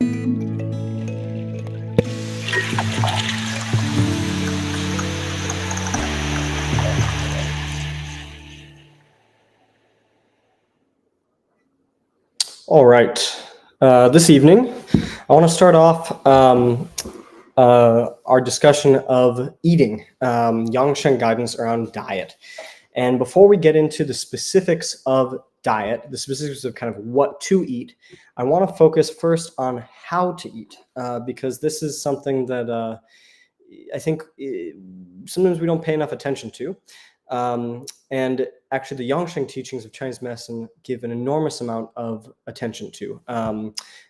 All right. This evening, I want to start off our discussion of eating, yangsheng guidance around diet. And before we get into the specifics of diet, the specifics of kind of what to eat, I want to focus first on how to eat, because this is something that I think sometimes we don't pay enough attention to. And actually, the Yangsheng teachings of Chinese medicine give an enormous amount of attention to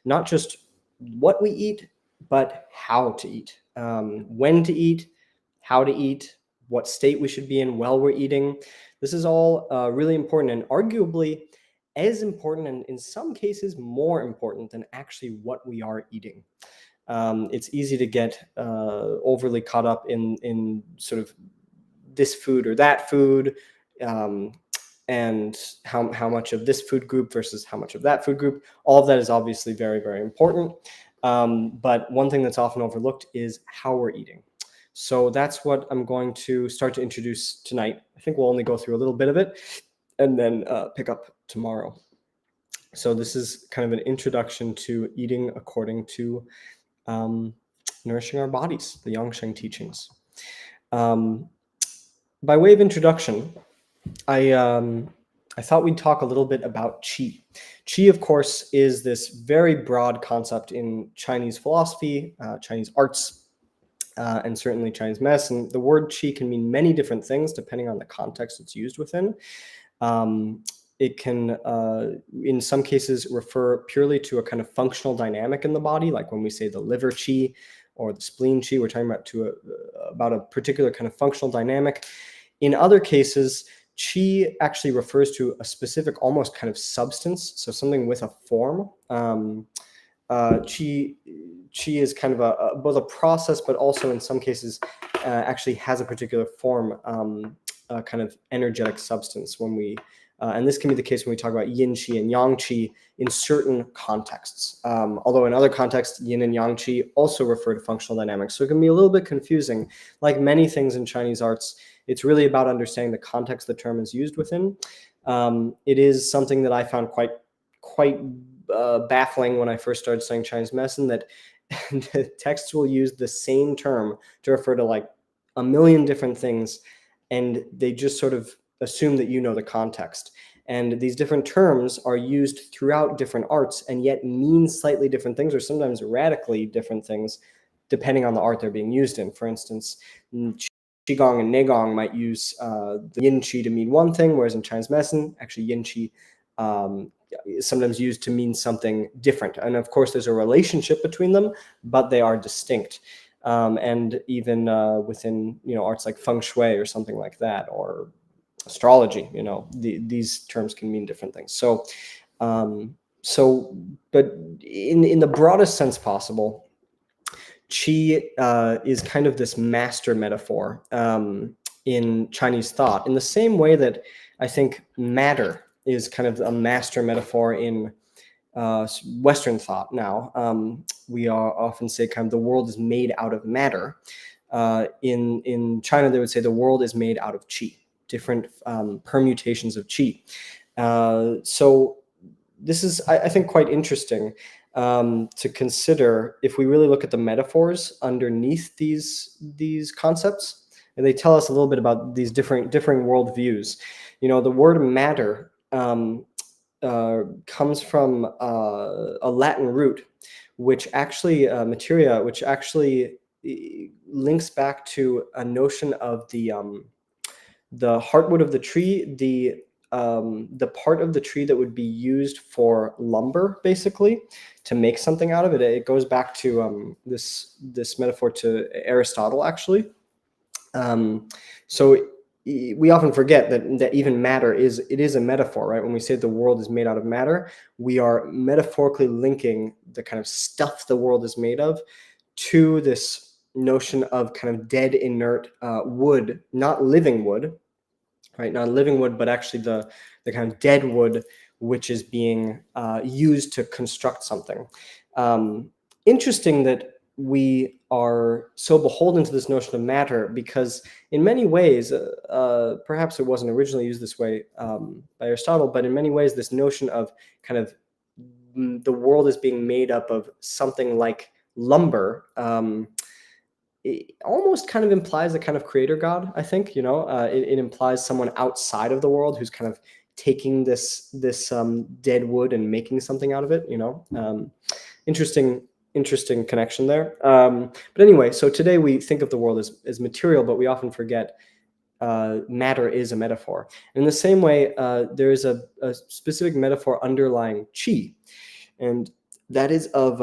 not just what we eat, but how to eat, when to eat, how to eat, what state we should be in while we're eating. This is all really important and arguably as important, and in some cases more important than actually what we are eating. It's easy to get overly caught up in sort of this food or that food, and how much of this food group versus how much of that food group. All of that is obviously very, very important. But one thing that's often overlooked is how we're eating. So that's what I'm going to start to introduce tonight. I think we'll only go through a little bit of it and then pick up tomorrow. So this is kind of an introduction to eating according to nourishing our bodies, the Yangsheng teachings. By way of introduction, I thought we'd talk a little bit about qi. Qi, of course, is this very broad concept in Chinese philosophy, Chinese arts, and certainly Chinese medicine. The word qi can mean many different things depending on the context it's used within. It can, in some cases, refer purely to a kind of functional dynamic in the body, like when we say the liver qi or the spleen qi, we're talking about a particular kind of functional dynamic. In other cases, qi actually refers to a specific, almost kind of substance, so something with a form. Qi is kind of both a process, but also in some cases actually has a particular form, a kind of energetic substance. When we and this can be the case when we talk about yin qi and yang qi in certain contexts. Although in other contexts, yin and yang qi also refer to functional dynamics. So it can be a little bit confusing. Like many things in Chinese arts, it's really about understanding the context the term is used within. It is something that I found quite baffling when I first started studying Chinese medicine, that the texts will use the same term to refer to like a million different things, and they just sort of assume that you know the context. And these different terms are used throughout different arts and yet mean slightly different things, or sometimes radically different things, depending on the art they're being used in. For instance, Qigong and Neigong might use the yin qi to mean one thing, whereas in Chinese medicine, actually yin qi is sometimes used to mean something different. And of course, there's a relationship between them, but they are distinct. And even within arts like feng shui or something like that, or astrology, these terms can mean different things. So, but in the broadest sense possible, qi is kind of this master metaphor in Chinese thought, in the same way that I think matter is kind of a master metaphor in Western thought now. We often say kind of the world is made out of matter. In China, they would say the world is made out of qi, different permutations of qi. So this is, I think, quite interesting to consider if we really look at the metaphors underneath these concepts, and they tell us a little bit about these differing worldviews. The word matter comes from a Latin root, which actually materia, which actually links back to a notion of the heartwood of the tree, the part of the tree that would be used for lumber, basically, to make something out of it. It goes back to this metaphor to Aristotle, actually. So we often forget that even matter is a metaphor, right? When we say the world is made out of matter, we are metaphorically linking the kind of stuff the world is made of to this notion of kind of dead, inert wood, not living wood, right? Not living wood, but actually the kind of dead wood, which is being used to construct something. interesting that we are so beholden to this notion of matter, because in many ways, perhaps it wasn't originally used this way by Aristotle, but in many ways, this notion of kind of the world is being made up of something like lumber, it almost kind of implies a kind of creator god, I think. It implies someone outside of the world who's kind of taking this dead wood and making something out of it. Interesting connection there. But anyway, so today we think of the world as material, but we often forget matter is a metaphor. In the same way, there is a specific metaphor underlying qi, and that is of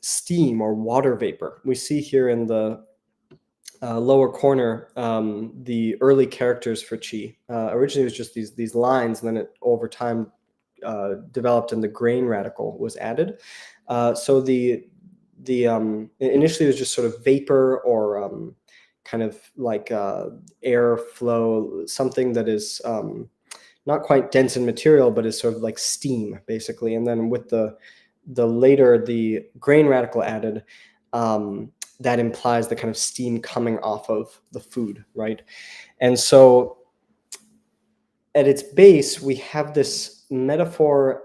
steam or water vapor. We see here in the lower corner the early characters for qi. Originally, it was just these lines, and then it over time developed, and the grain radical was added. So initially it was just sort of vapor, or kind of like air flow, something that is not quite dense in material, but is sort of like steam, basically. And then with the grain radical added, that implies the kind of steam coming off of the food, right? And so at its base, we have this metaphor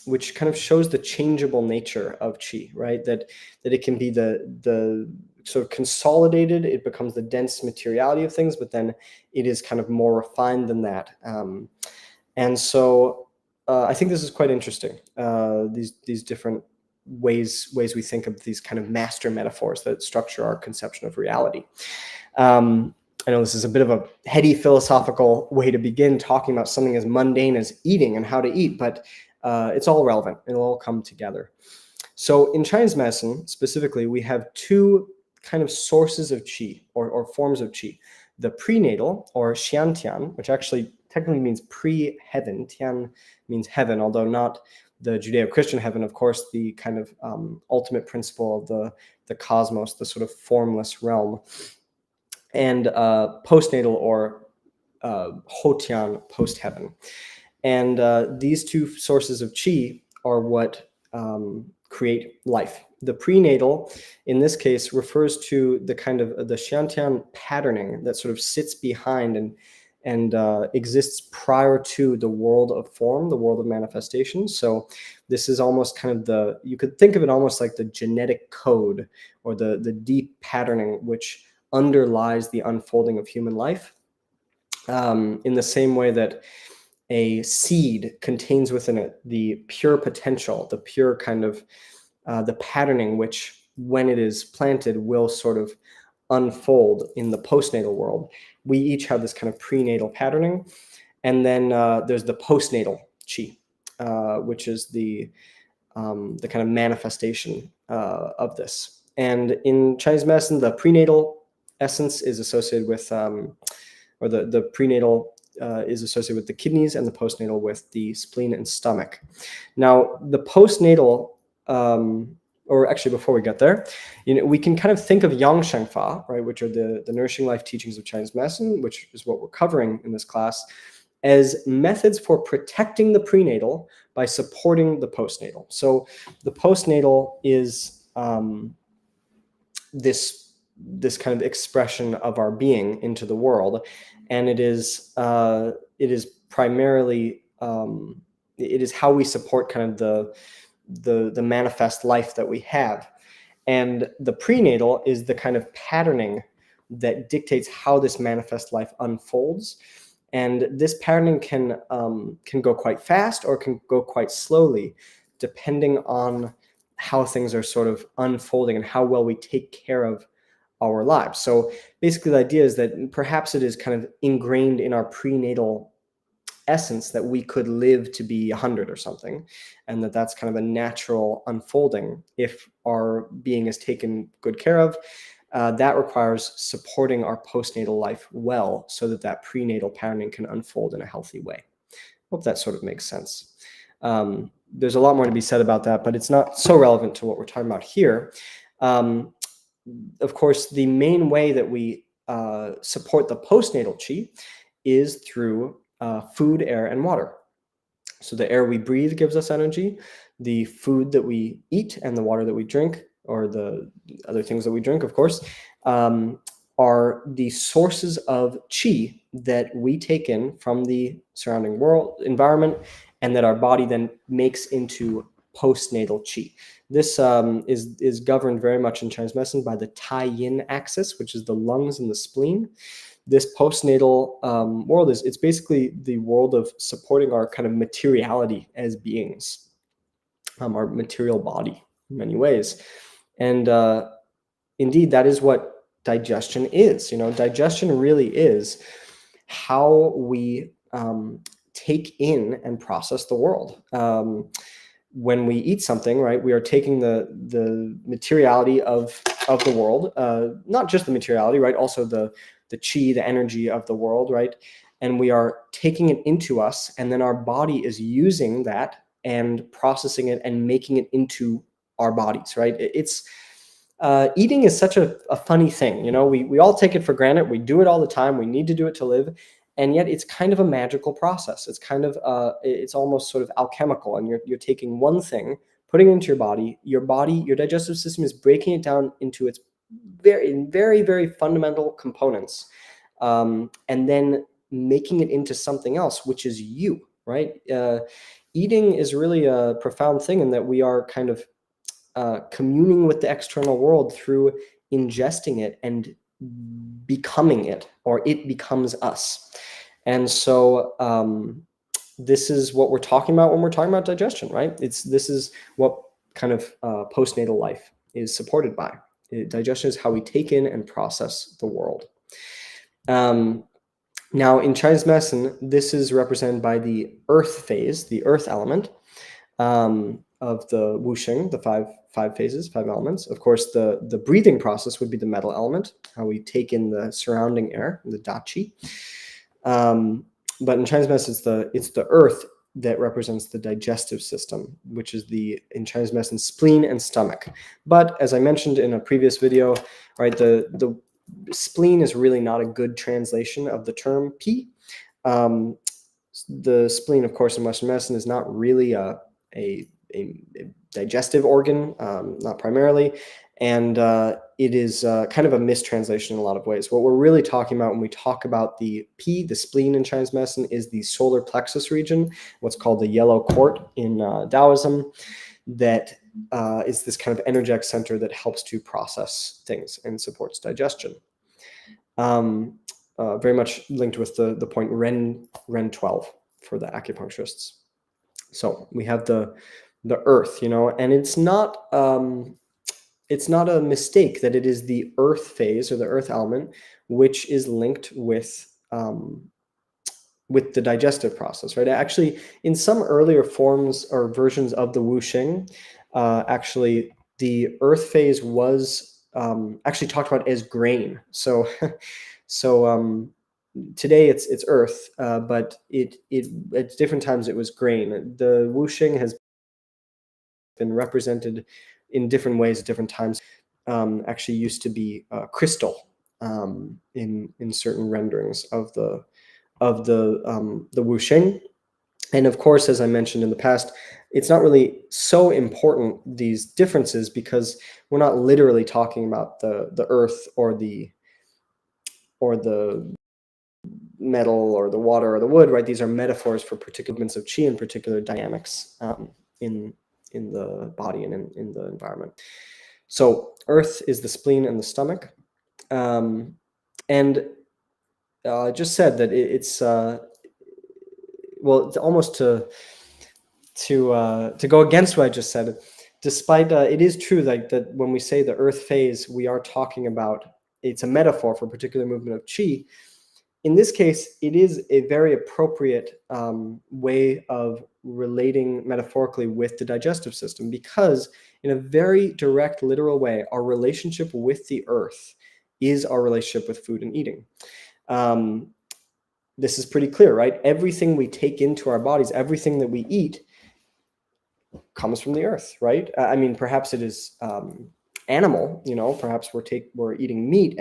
which kind of shows the changeable nature of qi, right? That it can be the sort of consolidated, it becomes the dense materiality of things, but then it is kind of more refined than that. And so I think this is quite interesting, these different ways we think of these kind of master metaphors that structure our conception of reality. I know this is a bit of a heady philosophical way to begin talking about something as mundane as eating and how to eat, but it's all relevant. It'll all come together. So in Chinese medicine, specifically, we have two kind of sources of qi, or forms of qi. The prenatal, or xiantian, which actually technically means pre-heaven. Tian means heaven, although not the Judeo-Christian heaven, of course, the kind of ultimate principle of the cosmos, the sort of formless realm. And postnatal, or Hotian, post-heaven. And these two sources of qi are what create life. The prenatal, in this case, refers to the kind of the xiantian patterning that sort of sits behind and exists prior to the world of form, the world of manifestation. So this is almost kind of you could think of it almost like the genetic code, or the deep patterning which underlies the unfolding of human life, in the same way that a seed contains within it the pure potential, the pure kind of the patterning which, when it is planted, will sort of unfold in the postnatal world. We each have this kind of prenatal patterning, and then there's the postnatal qi, which is the kind of manifestation of this. And in Chinese medicine, the prenatal essence is associated with, or the prenatal is associated with the kidneys, and the postnatal with the spleen and stomach. Now, the postnatal, or actually before we get there, we can kind of think of yangsheng fa, right, which are the nourishing life teachings of Chinese medicine, which is what we're covering in this class, as methods for protecting the prenatal by supporting the postnatal. So the postnatal is this kind of expression of our being into the world, and it is primarily it is how we support kind of the manifest life that we have. And the prenatal is the kind of patterning that dictates how this manifest life unfolds. And this patterning can go quite fast, or can go quite slowly, depending on how things are sort of unfolding and how well we take care of our lives. So basically the idea is that perhaps it is kind of ingrained in our prenatal essence that we could live to be 100 or something, and that's kind of a natural unfolding if our being is taken good care of. That requires supporting our postnatal life well, so that prenatal patterning can unfold in a healthy way. Hope that sort of makes sense. There's a lot more to be said about that, but it's not so relevant to what we're talking about here. Of course, the main way that we support the postnatal qi is through food, air, and water. So the air we breathe gives us energy. The food that we eat and the water that we drink, or the other things that we drink, of course, are the sources of qi that we take in from the surrounding world environment, and that our body then makes into postnatal qi. This is governed very much in Chinese medicine by the Tai Yin axis, which is the lungs and the spleen. This postnatal world it's basically the world of supporting our kind of materiality as beings, our material body in many ways. And indeed, that is what digestion is. Digestion really is how we take in and process the world. When we eat something, right, we are taking the materiality of the world, not just the materiality, right, also the qi, the energy of the world, right, and we are taking it into us, and then our body is using that and processing it and making it into our bodies, right? It's eating is such a funny thing. We all take it for granted. We do it all the time. We need to do it to live. And yet it's kind of a magical process. It's kind of, it's almost sort of alchemical. And you're taking one thing, putting it into your body, your digestive system is breaking it down into its very, very, very fundamental components. And then making it into something else, which is you, right? Eating is really a profound thing in that we are kind of communing with the external world through ingesting it and becoming it, or it becomes us. And so this is what we're talking about when we're talking about digestion, right? This is what kind of postnatal life is supported by. Digestion is how we take in and process the world. Now, in Chinese medicine, this is represented by the earth phase, the earth element of the wusheng, the five phases, 5 elements. Of course, the breathing process would be the metal element, how we take in the surrounding air, the dachi. But in Chinese medicine, it's the earth that represents the digestive system, which is in Chinese medicine, spleen and stomach. But as I mentioned in a previous video, right, the spleen is really not a good translation of the term pi. The spleen, of course, in Western medicine is not really a digestive organ, not primarily, and it is kind of a mistranslation in a lot of ways. What we're really talking about when we talk about the spleen in Chinese medicine, is the solar plexus region, what's called the yellow quart in Taoism, that is this kind of energetic center that helps to process things and supports digestion. Very much linked with the point Ren 12 for the acupuncturists. So we have the earth, and it's not a mistake that it is the earth phase or the earth element which is linked with the digestive process, right? Actually, in some earlier forms or versions of the wusheng, actually the earth phase was actually talked about as grain. So today it's earth, but it at different times it was grain. The wusheng has been represented in different ways at different times. Actually used to be crystal in certain renderings of the wusheng. And of course, as I mentioned in the past, it's not really so important, these differences, because we're not literally talking about the earth or the metal or the water or the wood, right? These are metaphors for particular movements of qi and particular dynamics in the body and in the environment. So earth is the spleen and the stomach. And I just said that it's well, it's almost to go against what I just said. Despite it is true that when we say the earth phase, we are talking about, it's a metaphor for a particular movement of qi. In this case, it is a very appropriate way of relating metaphorically with the digestive system, because in a very direct, literal way, our relationship with the earth is our relationship with food and eating. This is pretty clear, right? Everything we take into our bodies, everything that we eat, comes from the earth, right? I mean, perhaps it is animal, perhaps we're eating meat,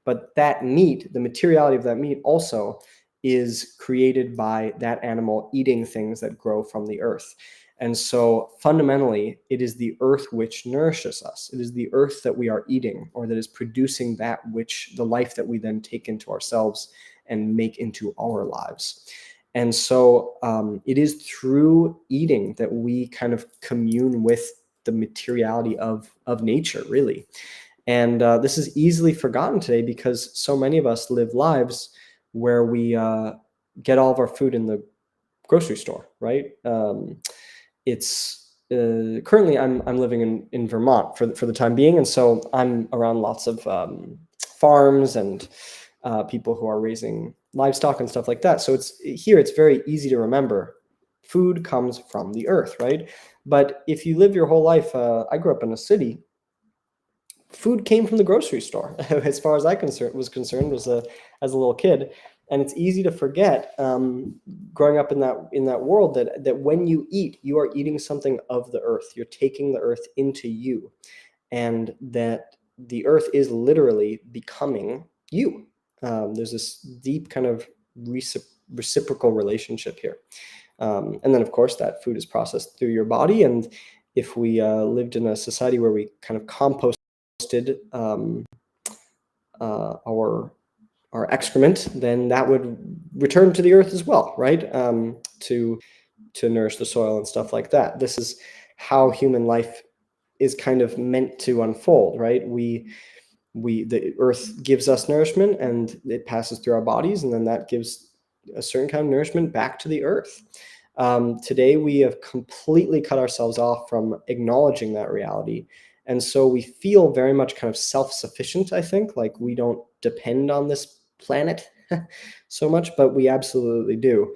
but that meat, the materiality of that meat also is created by that animal eating things that grow from the earth. And so fundamentally, it is the earth which nourishes us. It is the earth that we are eating, or that is producing that which the life that we then take into ourselves and make into our lives. And so it is through eating that we kind of commune with the materiality of nature, really. And this is easily forgotten today because so many of us live lives where we get all of our food in the grocery store, right? It's currently I'm living in Vermont for the time being, and so I'm around lots of farms and people who are raising livestock and stuff like that. So it's very easy to remember. Food comes from the earth, right? But if you live your whole life, I grew up in a city. Food came from the grocery store, as far as was concerned, as a little kid. And it's easy to forget, growing up in that world, that when you eat, you are eating something of the earth. You're taking the earth into you, and that the earth is literally becoming you. There's this deep kind of reciprocal relationship here. And then, of course, that food is processed through your body. And if we lived in a society where we kind of composted our excrement, then that would return to the earth as well, right? To nourish the soil and stuff like that. This is how human life is kind of meant to unfold, right? The earth gives us nourishment, and it passes through our bodies, and then that gives a certain kind of nourishment back to the earth. Today, we have completely cut ourselves off from acknowledging that reality. And so we feel very much kind of self-sufficient, I think, like we don't depend on this planet so much, but we absolutely do.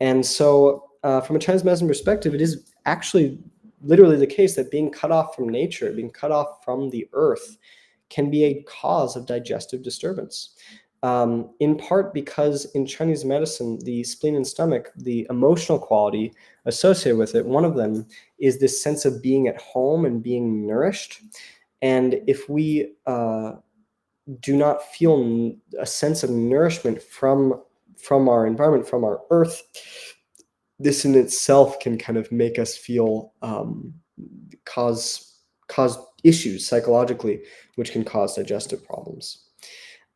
And so from a Chinese medicine perspective, it is actually literally the case that being cut off from nature, being cut off from the earth, can be a cause of digestive disturbance. In part because in Chinese medicine, the spleen and stomach, the emotional quality associated with it, one of them is this sense of being at home and being nourished. And if we do not feel a sense of nourishment from our environment, from our earth, this in itself can kind of make us feel cause issues psychologically, which can cause digestive problems.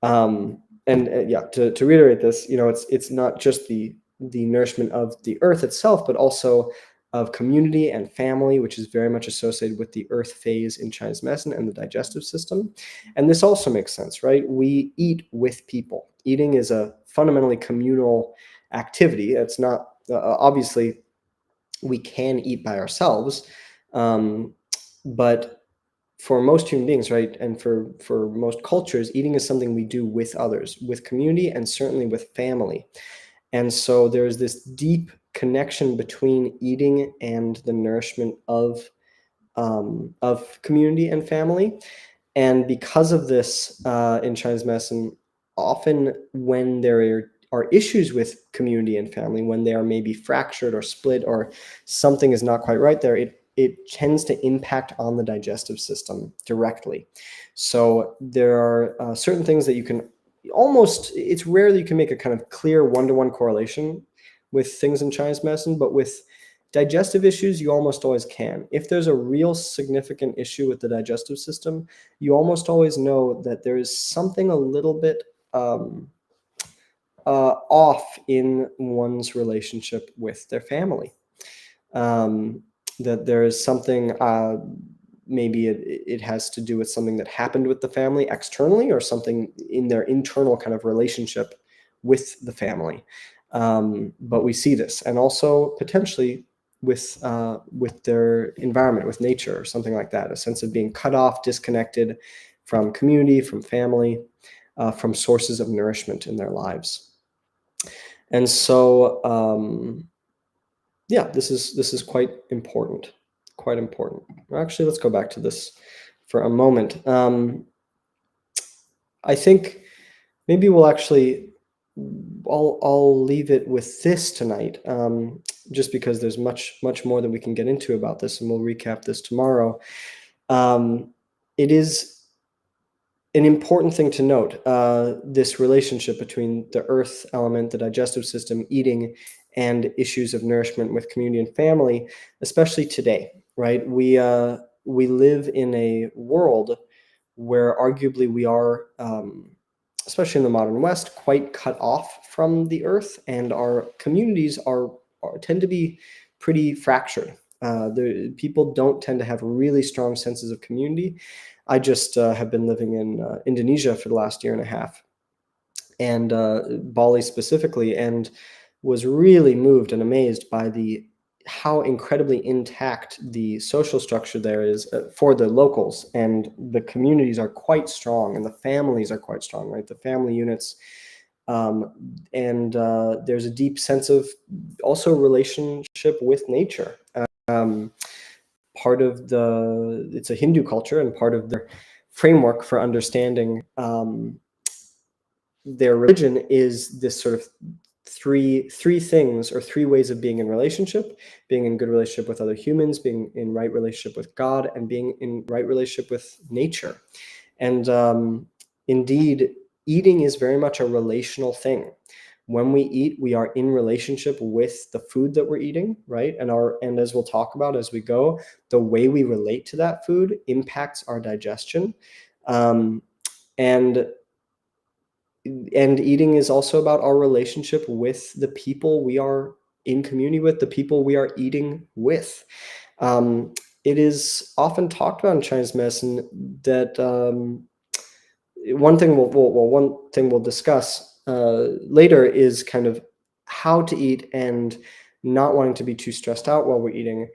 Yeah, to reiterate this, it's not just the nourishment of the earth itself, but also of community and family, which is very much associated with the earth phase in Chinese medicine and the digestive system. And this also makes sense, right? We eat with people. Eating is a fundamentally communal activity. It's not, obviously, we can eat by ourselves, but for most human beings, right, and for most cultures, eating is something we do with others, with community, and certainly with family. And so there's this deep connection between eating and the nourishment of community and family. And because of this, in Chinese medicine, often when there are issues with community and family, when they are maybe fractured or split or something is not quite right there, it tends to impact on the digestive system directly. So there are certain things that you can it's rare that you can make a kind of clear one-to-one correlation with things in Chinese medicine, but with digestive issues, you almost always can. If there's a real significant issue with the digestive system, you almost always know that there is something a little bit off in one's relationship with their family. That there is something, maybe it has to do with something that happened with the family externally, or something in their internal kind of relationship with the family. But we see this, and also potentially with their environment, with nature, or something like that, a sense of being cut off, disconnected from community, from family, from sources of nourishment in their lives. And so, yeah, this is quite important. Actually, let's go back to this for a moment. I think maybe I'll leave it with this tonight, just because there's much more that we can get into about this, and we'll recap this tomorrow. It is an important thing to note, this relationship between the earth element, the digestive system, eating, and issues of nourishment with community and family, especially today, right? We live in a world where arguably we are, especially in the modern West, quite cut off from the earth, and our communities tend to be pretty fractured. The people don't tend to have really strong senses of community. I just have been living in Indonesia for the last year and a half, and Bali specifically, and was really moved and amazed by how incredibly intact the social structure there is for the locals, and the communities are quite strong, and the families are quite strong, right? The family units, and there's a deep sense of also relationship with nature. Um, it's a Hindu culture, and part of their framework for understanding their religion is this sort of three things, or three ways of being in relationship: being in good relationship with other humans, being in right relationship with God, and being in right relationship with nature. And indeed, eating is very much a relational thing. When we eat, we are in relationship with the food that we're eating, right? And as we'll talk about as we go, the way we relate to that food impacts our digestion. Um, and eating is also about our relationship with the people we are in community with, the people we are eating with. Um, it is often talked about in Chinese medicine that one thing we'll discuss later is kind of how to eat and not wanting to be too stressed out while we're eating.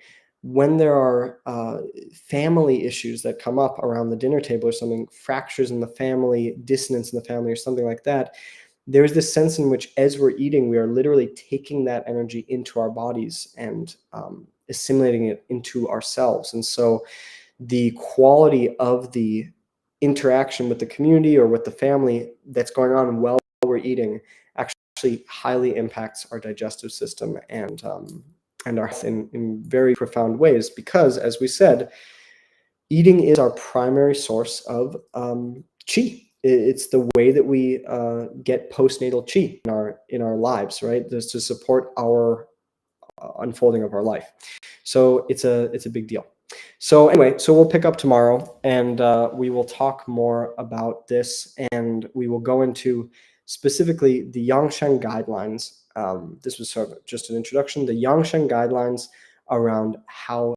When there are family issues that come up around the dinner table, or something, fractures in the family, dissonance in the family, or something like that, there's this sense in which, as we're eating, we are literally taking that energy into our bodies and assimilating it into ourselves. And so the quality of the interaction with the community or with the family that's going on while we're eating actually highly impacts our digestive system and our health in very profound ways, because, as we said, eating is our primary source of qi. It's the way that we get postnatal qi in our lives, right? Just to support our unfolding of our life. So it's a big deal. So anyway, so we'll pick up tomorrow, and we will talk more about this, and we will go into specifically the Yangsheng guidelines. This was sort of just an introduction. The Yangsheng guidelines around how